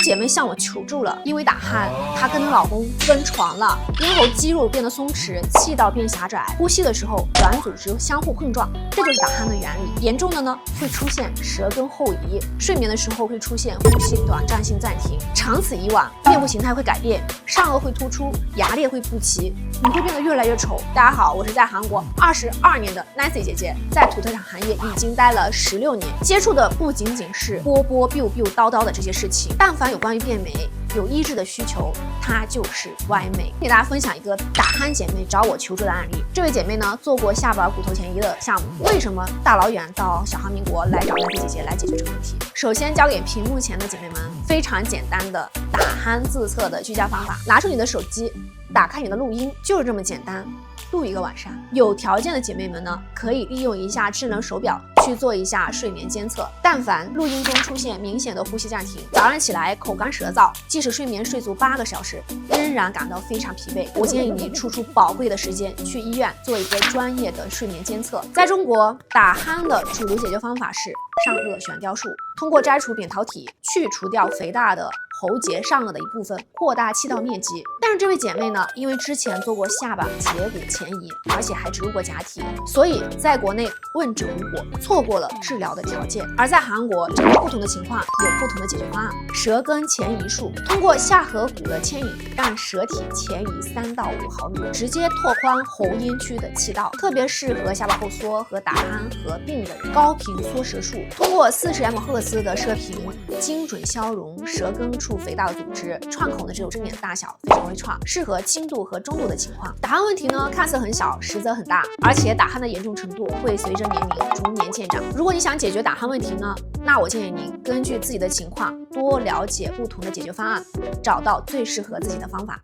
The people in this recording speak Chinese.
姐妹向我求助了，因为打鼾，她跟她老公分床了，咽喉肌肉变得松弛，气道变狭窄，呼吸的时候软组织相互碰撞，这就是打鼾的原理。严重的呢，会出现舌根后移，睡眠的时候会出现呼吸短暂性暂停，长此以往，面部形态会改变，上颚会突出，牙列会不齐，你会变得越来越丑。大家好，我是在韩国22年的 Nancy 姐姐，在土特产行业已经待了16年，接触的不仅仅是波波 biu biu 叨叨的这些事情，但凡有关于变美有医治的需求，它就是歪美。给大家分享一个打鼾姐妹找我求助的案例。这位姐妹呢做过下巴骨头前移的项目，为什么大老远到小韩民国来找 Nancy 姐姐来解决这个问题？首先教给屏幕前的姐妹们非常简单的打鼾自测的居家方法，拿出你的手机，打开你的录音，就是这么简单。录一个晚上，有条件的姐妹们呢，可以利用一下智能手表去做一下睡眠监测。但凡录音中出现明显的呼吸暂停，早上起来口干舌燥，即使睡眠睡足8个小时，仍然感到非常疲惫，我建议你抽出宝贵的时间去医院做一个专业的睡眠监测。在中国，打鼾的主流解决方法是上颚悬吊术，通过摘除扁桃体，去除掉肥大的喉结上颚的一部分，扩大气道面积。但是这位姐妹呢，因为之前做过下巴截骨前移，而且还植入过假体，所以在国内问诊无果，错过了治疗的条件。而在韩国，针对不同的情况有不同的解决方案。舌根前移术，通过下颌骨的牵引，让舌体前移3到5毫米，直接拓宽喉咽区的气道，特别适合下巴后缩和打鼾合并的人。高频缩舌术，通过40M赫兹的射频，精准消融舌根处肥大的组织，创口呢只有针眼大小，非常微创，适合轻度和中度的情况。打鼾问题呢看似很小，实则很大，而且打鼾的严重程度会随着年龄逐年渐长。如果你想解决打鼾问题呢，那我建议您根据自己的情况多了解不同的解决方案，找到最适合自己的方法。